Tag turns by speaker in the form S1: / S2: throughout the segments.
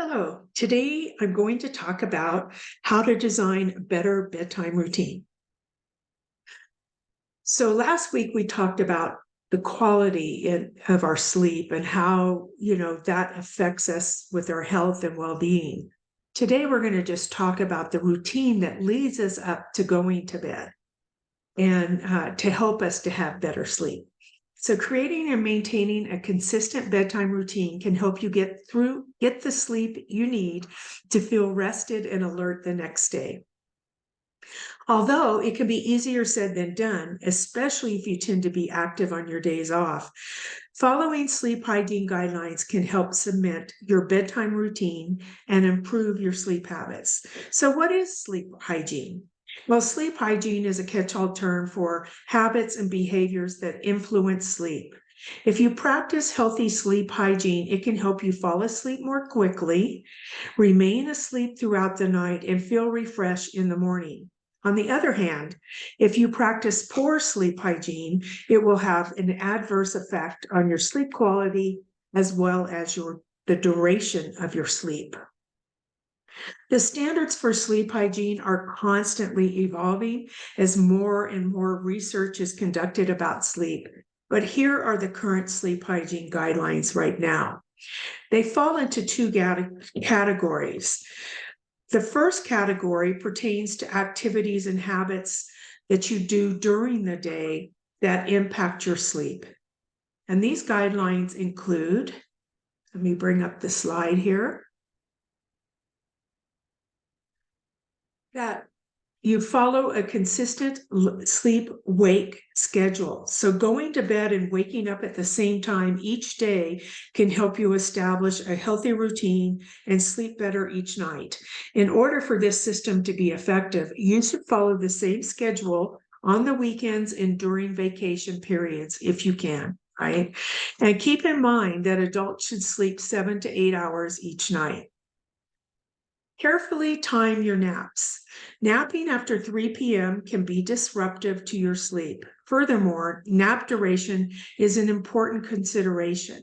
S1: Hello, today I'm going to talk about how to design a better bedtime routine. So last week we talked about the quality of our sleep and how, that affects us with our health and well-being. Today we're going to just talk about the routine that leads us up to going to bed and to help us to have better sleep. So creating and maintaining a consistent bedtime routine can help you get the sleep you need to feel rested and alert the next day. Although it can be easier said than done, especially if you tend to be active on your days off, following sleep hygiene guidelines can help cement your bedtime routine and improve your sleep habits. So what is sleep hygiene? Well, sleep hygiene is a catch-all term for habits and behaviors that influence sleep. If you practice healthy sleep hygiene, it can help you fall asleep more quickly, remain asleep throughout the night, and feel refreshed in the morning. On the other hand, if you practice poor sleep hygiene, it will have an adverse effect on your sleep quality as well as the duration of your sleep. The standards for sleep hygiene are constantly evolving as more and more research is conducted about sleep. But here are the current sleep hygiene guidelines right now. They fall into two categories. The first category pertains to activities and habits that you do during the day that impact your sleep. And these guidelines include, let me bring up the slide here, that you follow a consistent sleep-wake schedule. So going to bed and waking up at the same time each day can help you establish a healthy routine and sleep better each night. In order for this system to be effective, you should follow the same schedule on the weekends and during vacation periods if you can, right? And keep in mind that adults should sleep 7 to 8 hours each night. Carefully time your naps. Napping after 3 p.m. can be disruptive to your sleep. Furthermore, nap duration is an important consideration.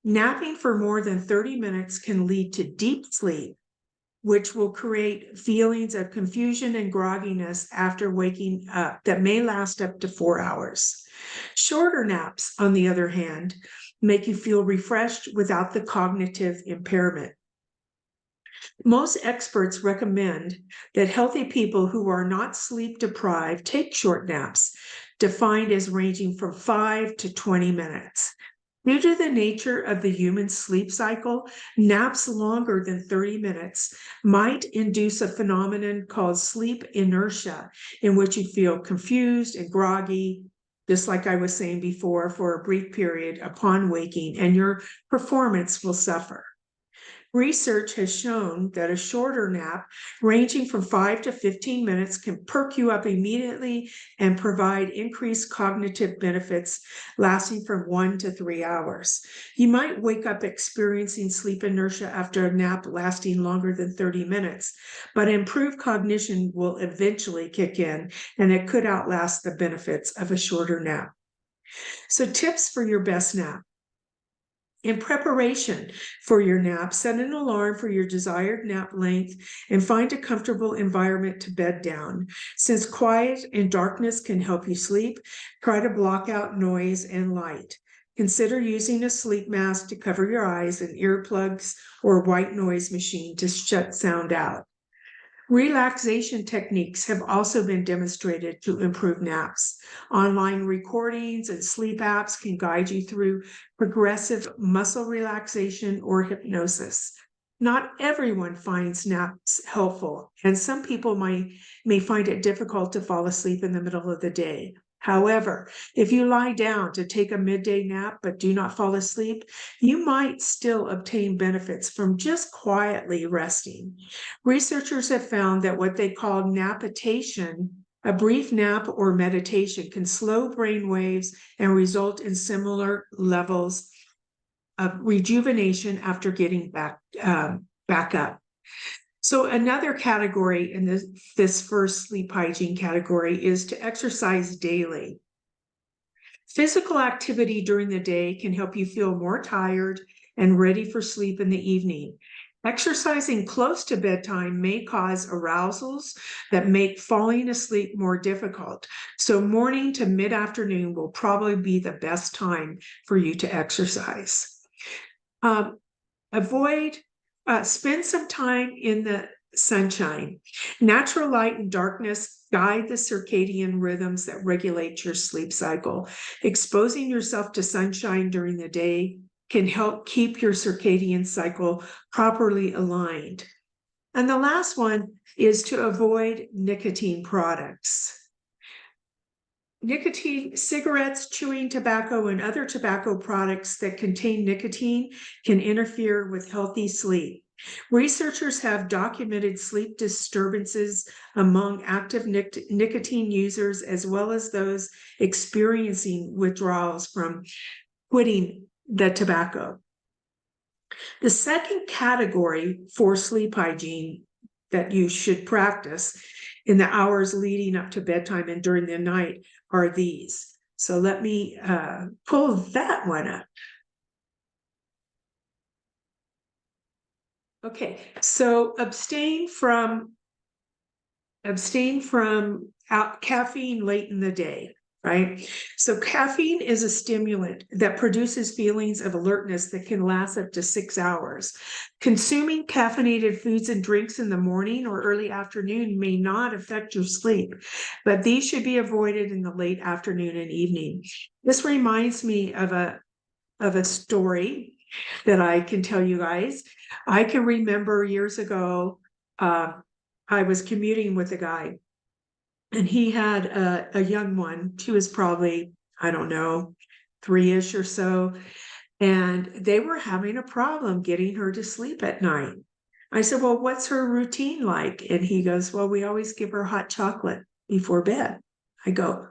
S1: Napping for more than 30 minutes can lead to deep sleep, which will create feelings of confusion and grogginess after waking up that may last up to 4 hours. Shorter naps, on the other hand, make you feel refreshed without the cognitive impairment. Most experts recommend that healthy people who are not sleep deprived take short naps, defined as ranging from 5 to 20 minutes. Due to the nature of the human sleep cycle, naps longer than 30 minutes might induce a phenomenon called sleep inertia, in which you feel confused and groggy, just like I was saying before, for a brief period upon waking, and your performance will suffer. Research has shown that a shorter nap, ranging from 5 to 15 minutes, can perk you up immediately and provide increased cognitive benefits lasting from 1 to 3 hours. You might wake up experiencing sleep inertia after a nap lasting longer than 30 minutes, but improved cognition will eventually kick in, and it could outlast the benefits of a shorter nap. So, tips for your best nap. In preparation for your nap, set an alarm for your desired nap length and find a comfortable environment to bed down. Since quiet and darkness can help you sleep, try to block out noise and light. Consider using a sleep mask to cover your eyes and earplugs or white noise machine to shut sound out. Relaxation techniques have also been demonstrated to improve naps. Online recordings and sleep apps can guide you through progressive muscle relaxation or hypnosis. Not everyone finds naps helpful, and some people may find it difficult to fall asleep in the middle of the day. However, if you lie down to take a midday nap but do not fall asleep, you might still obtain benefits from just quietly resting. Researchers have found that what they call napitation, a brief nap or meditation, can slow brain waves and result in similar levels of rejuvenation after getting back up. So another category in this first sleep hygiene category is to exercise daily. Physical activity during the day can help you feel more tired and ready for sleep in the evening. Exercising close to bedtime may cause arousals that make falling asleep more difficult. So morning to mid-afternoon will probably be the best time for you to exercise. Spend some time in the sunshine. Natural light and darkness guide the circadian rhythms that regulate your sleep cycle. Exposing yourself to sunshine during the day can help keep your circadian cycle properly aligned. And the last one is to avoid nicotine products. Nicotine, cigarettes, chewing tobacco, and other tobacco products that contain nicotine can interfere with healthy sleep. Researchers have documented sleep disturbances among active nicotine users, as well as those experiencing withdrawals from quitting the tobacco. The second category for sleep hygiene that you should practice in the hours leading up to bedtime and during the night are these. So let me pull that one up. Okay, so abstain from caffeine late in the day, right? So caffeine is a stimulant that produces feelings of alertness that can last up to 6 hours. Consuming caffeinated foods and drinks in the morning or early afternoon may not affect your sleep, but these should be avoided in the late afternoon and evening. This reminds me of a story that I can tell you guys. I can remember years ago, I was commuting with a guy, and he had a young one. She was probably, I don't know, 3-ish or so. And they were having a problem getting her to sleep at night. I said, well, what's her routine like? And he goes, well, we always give her hot chocolate before bed. I go,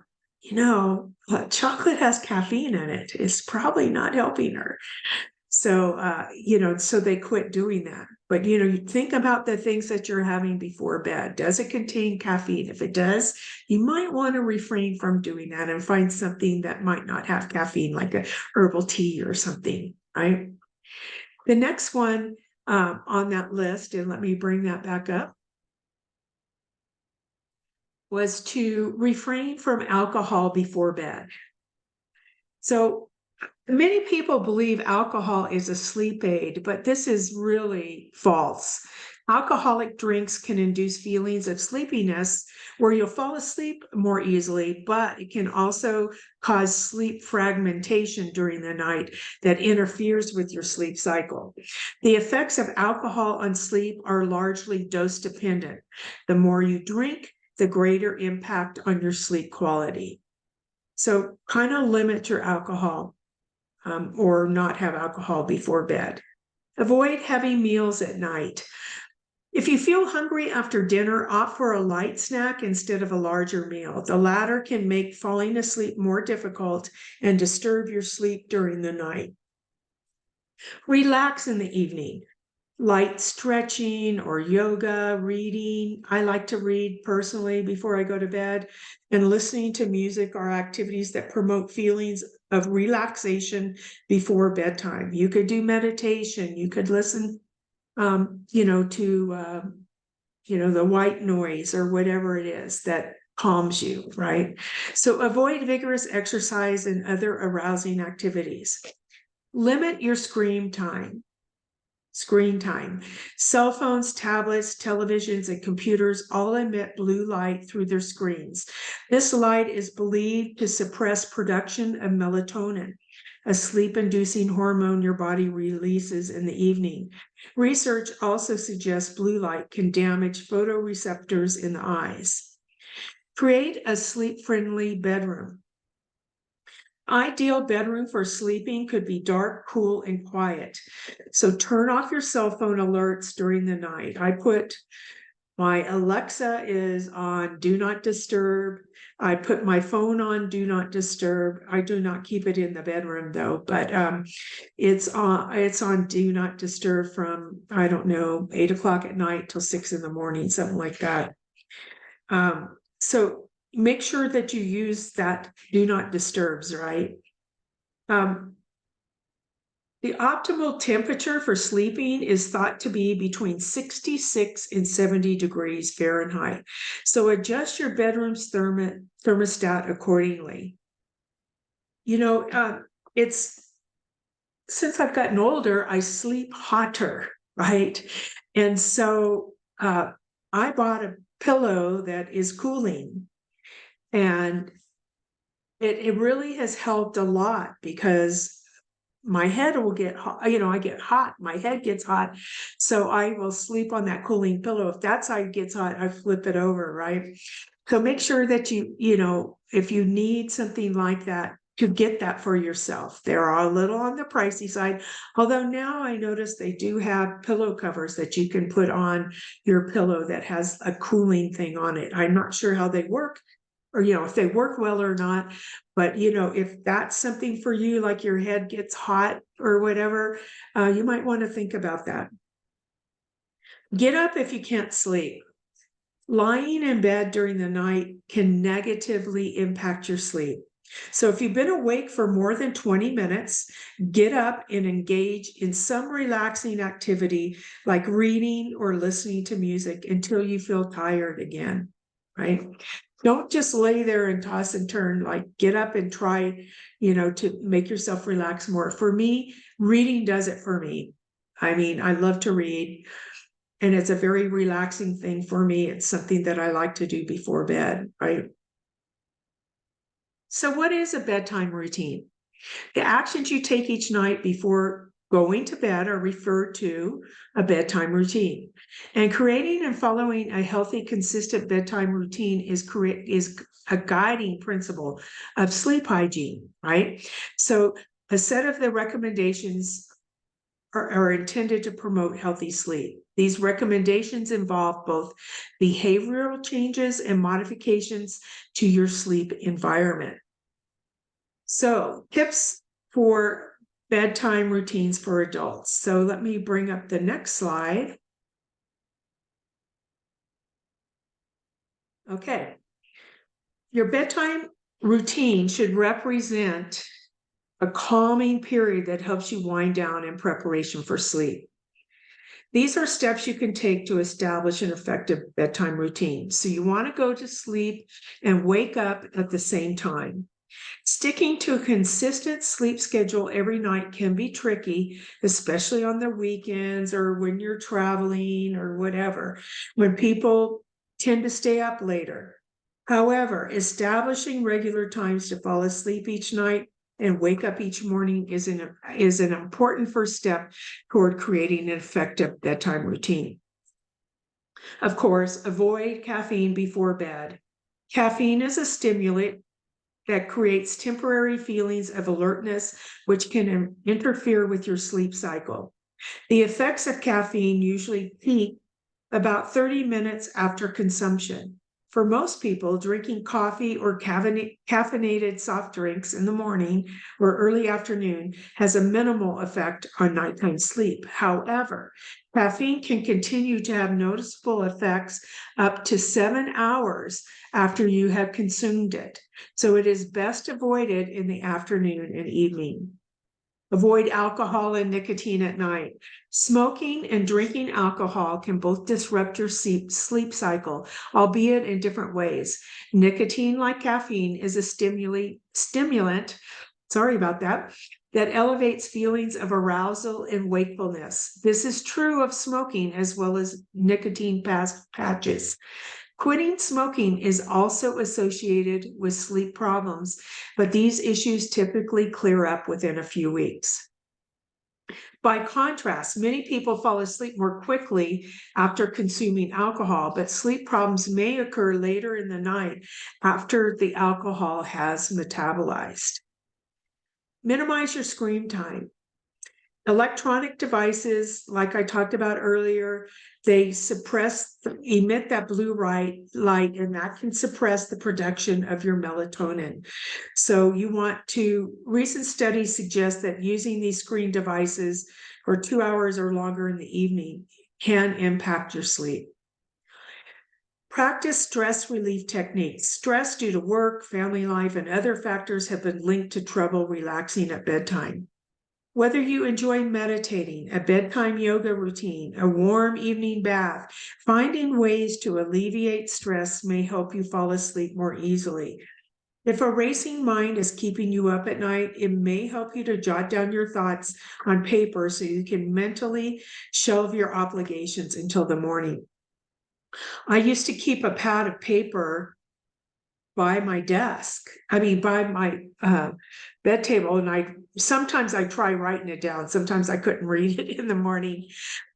S1: chocolate has caffeine in it. It's probably not helping her. So, so they quit doing that. But, you think about the things that you're having before bed. Does it contain caffeine? If it does, you might want to refrain from doing that and find something that might not have caffeine, like a herbal tea or something, right? The next one on that list, and let me bring that back up, was to refrain from alcohol before bed. So many people believe alcohol is a sleep aid, but this is really false. Alcoholic drinks can induce feelings of sleepiness where you'll fall asleep more easily, but it can also cause sleep fragmentation during the night that interferes with your sleep cycle. The effects of alcohol on sleep are largely dose dependent. The more you drink, the greater impact on your sleep quality. So kind of limit your alcohol. Or not have alcohol before bed. Avoid heavy meals at night. If you feel hungry after dinner, opt for a light snack instead of a larger meal. The latter can make falling asleep more difficult and disturb your sleep during the night. Relax in the evening. Light stretching or yoga, reading. I like to read personally before I go to bed, and listening to music are activities that promote feelings of relaxation before bedtime. You could do meditation. You could listen, to, the white noise or whatever it is that calms you, right? So avoid vigorous exercise and other arousing activities. Limit your screen time. Cell phones, tablets, televisions, and computers all emit blue light through their screens. This light is believed to suppress production of melatonin, a sleep-inducing hormone your body releases in the evening. Research also suggests blue light can damage photoreceptors in the eyes. Create a sleep-friendly bedroom. Ideal bedroom for sleeping could be dark, cool, and quiet. So turn off your cell phone alerts during the night. I put my Alexa is on do not disturb. I put my phone on do not disturb. I do not keep it in the bedroom though, but it's on do not disturb from, 8 o'clock at night till 6 in the morning, something like that. So make sure that you use that do not disturbs, right? The optimal temperature for sleeping is thought to be between 66 and 70 degrees Fahrenheit. So adjust your bedroom's thermostat accordingly. It's since I've gotten older, I sleep hotter, right? And so I bought a pillow that is cooling, and it really has helped a lot because my head will get hot. I get hot, my head gets hot. So I will sleep on that cooling pillow. If that side gets hot, I flip it over, right? So make sure that if you need something like that, to get that for yourself. They're a little on the pricey side, although now I notice they do have pillow covers that you can put on your pillow that has a cooling thing on it. I'm not sure how they work, or if they work well or not, but if that's something for you, like your head gets hot or whatever, you might want to think about that. Get up if you can't sleep. Lying in bed during the night can negatively impact your sleep. So if you've been awake for more than 20 minutes, get up and engage in some relaxing activity like reading or listening to music until you feel tired again, right? Don't just lay there and toss and turn, like get up and try, to make yourself relax more. For me, reading does it for me. I mean, I love to read, and it's a very relaxing thing for me. It's something that I like to do before bed, right? So what is a bedtime routine? The actions you take each night before going to bed are referred to a bedtime routine. And creating and following a healthy, consistent bedtime routine is a guiding principle of sleep hygiene, right? So a set of the recommendations are intended to promote healthy sleep. These recommendations involve both behavioral changes and modifications to your sleep environment. So, tips for bedtime routines for adults. So, let me bring up the next slide. Okay. Your bedtime routine should represent a calming period that helps you wind down in preparation for sleep. These are steps you can take to establish an effective bedtime routine. So, you want to go to sleep and wake up at the same time. Sticking to a consistent sleep schedule every night can be tricky, especially on the weekends or when you're traveling or whatever, when people tend to stay up later. However, establishing regular times to fall asleep each night and wake up each morning is an important first step toward creating an effective bedtime routine. Of course, avoid caffeine before bed. Caffeine is a stimulant that creates temporary feelings of alertness, which can interfere with your sleep cycle. The effects of caffeine usually peak about 30 minutes after consumption. For most people, drinking coffee or caffeinated soft drinks in the morning or early afternoon has a minimal effect on nighttime sleep. However, caffeine can continue to have noticeable effects up to 7 hours after you have consumed it. So it is best avoided in the afternoon and evening. Avoid alcohol and nicotine at night. Smoking and drinking alcohol can both disrupt your sleep cycle, albeit in different ways. Nicotine, like caffeine, is a stimulant, sorry about that elevates feelings of arousal and wakefulness. This is true of smoking as well as nicotine patches. Quitting smoking is also associated with sleep problems, but these issues typically clear up within a few weeks. By contrast, many people fall asleep more quickly after consuming alcohol, but sleep problems may occur later in the night after the alcohol has metabolized. Minimize your screen time. Electronic devices, like I talked about earlier, they emit that blue light, and that can suppress the production of your melatonin. So recent studies suggest that using these screen devices for 2 hours or longer in the evening can impact your sleep. Practice stress relief techniques. Stress due to work, family life, and other factors have been linked to trouble relaxing at bedtime. Whether you enjoy meditating, a bedtime yoga routine, a warm evening bath, finding ways to alleviate stress may help you fall asleep more easily. If a racing mind is keeping you up at night, it may help you to jot down your thoughts on paper so you can mentally shelve your obligations until the morning. I used to keep a pad of paper by my desk. I mean, by my bed table, and sometimes I try writing it down. Sometimes I couldn't read it in the morning.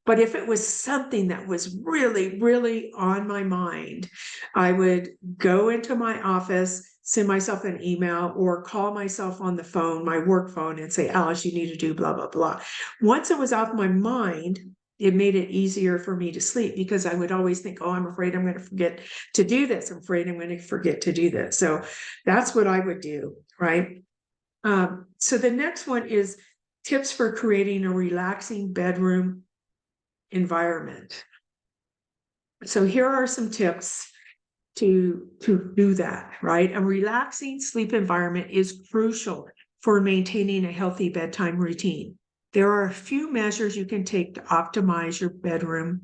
S1: But if it was something that was really, really on my mind, I would go into my office, send myself an email, or call myself on the phone, my work phone, and say, Alice, you need to do blah, blah, blah. Once it was off my mind, it made it easier for me to sleep because I would always think, oh, I'm afraid I'm going to forget to do this. I'm afraid I'm going to forget to do this. So that's what I would do, right? So the next one is tips for creating a relaxing bedroom environment. So here are some tips to do that, right? A relaxing sleep environment is crucial for maintaining a healthy bedtime routine. There are a few measures you can take to optimize your bedroom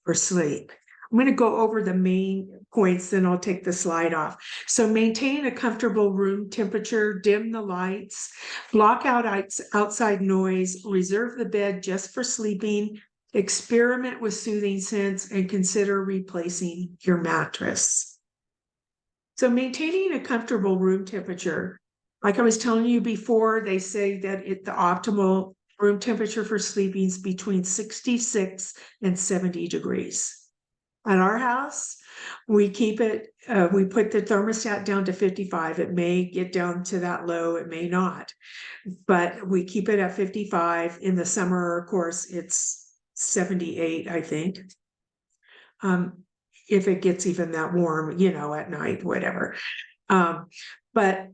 S1: for sleep. I'm going to go over the main points, then I'll take the slide off. So maintain a comfortable room temperature, dim the lights, block out outside noise, reserve the bed just for sleeping, experiment with soothing scents, and consider replacing your mattress. So maintaining a comfortable room temperature, like I was telling you before, they say that the optimal room temperature for sleeping is between 66 and 70 degrees. At our house, we keep it, we put the thermostat down to 55. It may get down to that low, it may not, but we keep it at 55. In the summer, of course, it's 78, I think. If it gets even that warm, at night, whatever. But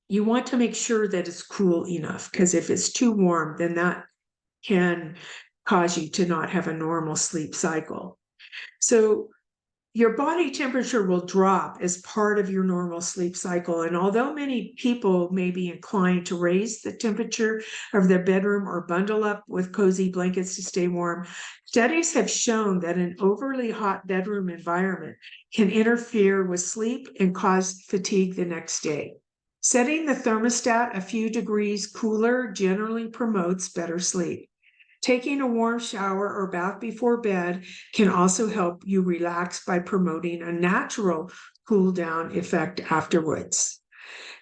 S1: you want to make sure that it's cool enough, because if it's too warm, then that can cause you to not have a normal sleep cycle. So your body temperature will drop as part of your normal sleep cycle. And although many people may be inclined to raise the temperature of their bedroom or bundle up with cozy blankets to stay warm, studies have shown that an overly hot bedroom environment can interfere with sleep and cause fatigue the next day. Setting the thermostat a few degrees cooler generally promotes better sleep. Taking a warm shower or bath before bed can also help you relax by promoting a natural cool down effect afterwards.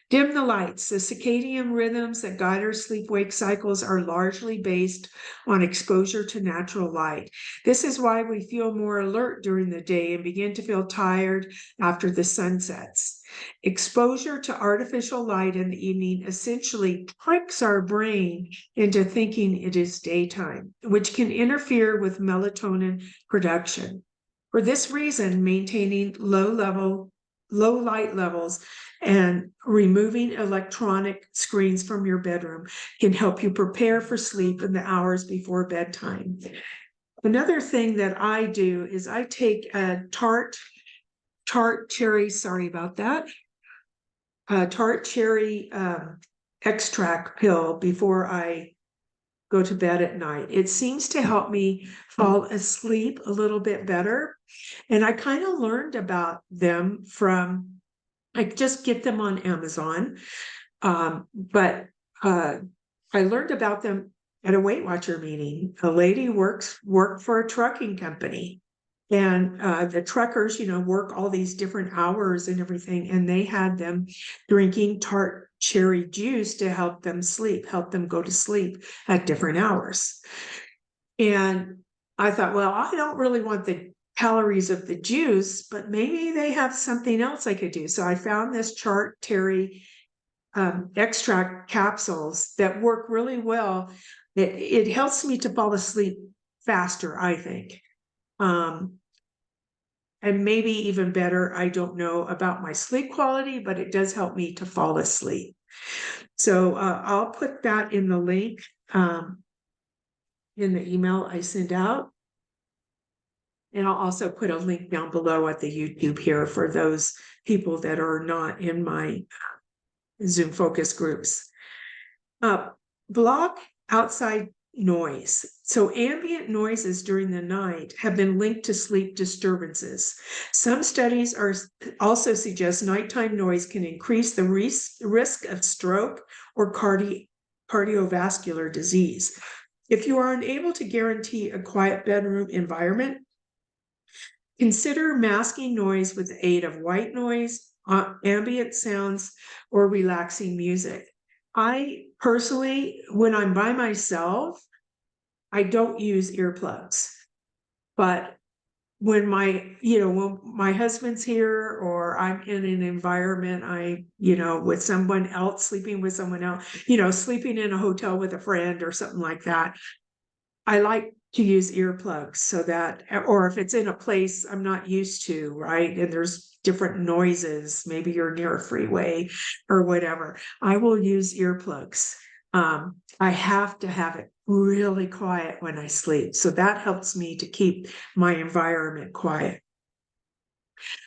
S1: Dim the lights. The circadian rhythms that guide our sleep-wake cycles are largely based on exposure to natural light. This is why we feel more alert during the day and begin to feel tired after the sun sets. Exposure to artificial light in the evening essentially tricks our brain into thinking it is daytime, which can interfere with melatonin production. For this reason, maintaining low light levels and removing electronic screens from your bedroom can help you prepare for sleep in the hours before bedtime. Another thing that I do is I take a tart cherry, sorry about that, tart cherry extract pill before I go to bed at night. It seems to help me fall asleep a little bit better. And I kind of learned about them I just get them on Amazon. But I learned about them at a Weight Watcher meeting. A lady worked for a trucking company. And the truckers, work all these different hours and everything. And they had them drinking tart cherry juice to help them sleep, help them go to sleep at different hours. And I thought, well, I don't really want the calories of the juice, but maybe they have something else I could do. So I found this tart cherry extract capsules that work really well. It helps me to fall asleep faster, I think. And maybe even better, I don't know about my sleep quality, but it does help me to fall asleep. So I'll put that in the link in the email I send out. And I'll also put a link down below at the YouTube here for those people that are not in my Zoom focus groups. Block outside noise. So ambient noises during the night have been linked to sleep disturbances. Some studies also suggest nighttime noise can increase the risk of stroke or cardiovascular disease. If you are unable to guarantee a quiet bedroom environment, consider masking noise with the aid of white noise, ambient sounds, or relaxing music. I personally, when I'm by myself, I don't use earplugs. But when when my husband's here or I'm in an environment, with someone else, sleeping with someone else, sleeping in a hotel with a friend or something like that, I like to use earplugs so that, or if it's in a place I'm not used to, right? And there's different noises, maybe you're near a freeway or whatever, I will use earplugs. I have to have it really quiet when I sleep. So that helps me to keep my environment quiet.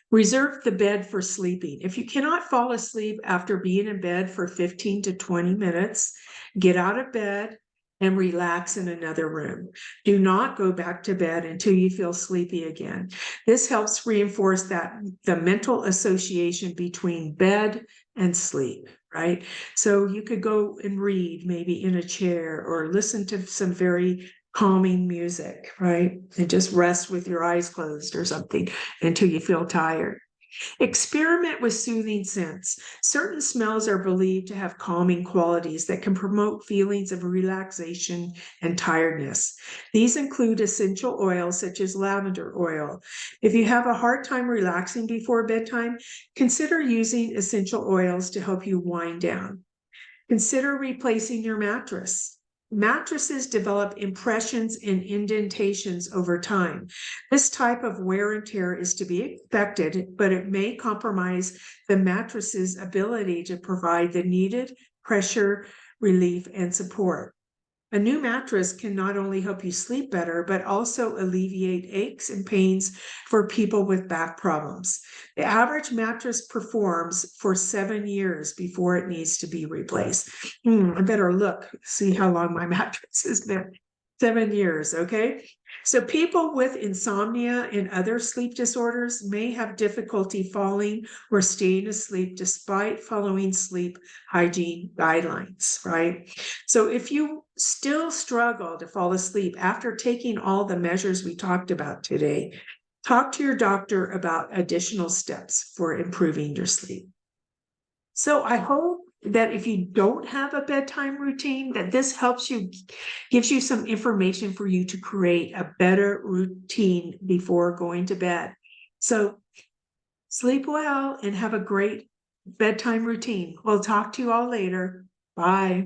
S1: Reserve the bed for sleeping. If you cannot fall asleep after being in bed for 15 to 20 minutes, get out of bed and relax in another room. Do not go back to bed until you feel sleepy again. This helps reinforce the mental association between bed and sleep, right? So you could go and read maybe in a chair or listen to some very calming music, right? And just rest with your eyes closed or something until you feel tired. Experiment with soothing scents. Certain smells are believed to have calming qualities that can promote feelings of relaxation and tiredness. These include essential oils such as lavender oil. If you have a hard time relaxing before bedtime, consider using essential oils to help you wind down. Consider replacing your mattress. Mattresses develop impressions and indentations over time. This type of wear and tear is to be expected, but it may compromise the mattress's ability to provide the needed pressure, relief, and support. A new mattress can not only help you sleep better, but also alleviate aches and pains for people with back problems. The average mattress performs for 7 years before it needs to be replaced. I better look, see how long my mattress has been. 7 years, okay? So people with insomnia and other sleep disorders may have difficulty falling or staying asleep despite following sleep hygiene guidelines, right? So if you still struggle to fall asleep after taking all the measures we talked about today, talk to your doctor about additional steps for improving your sleep. So I hope that if you don't have a bedtime routine, that this helps you, gives you some information for you to create a better routine before going to bed. So sleep well and have a great bedtime routine. We'll talk to you all later. Bye.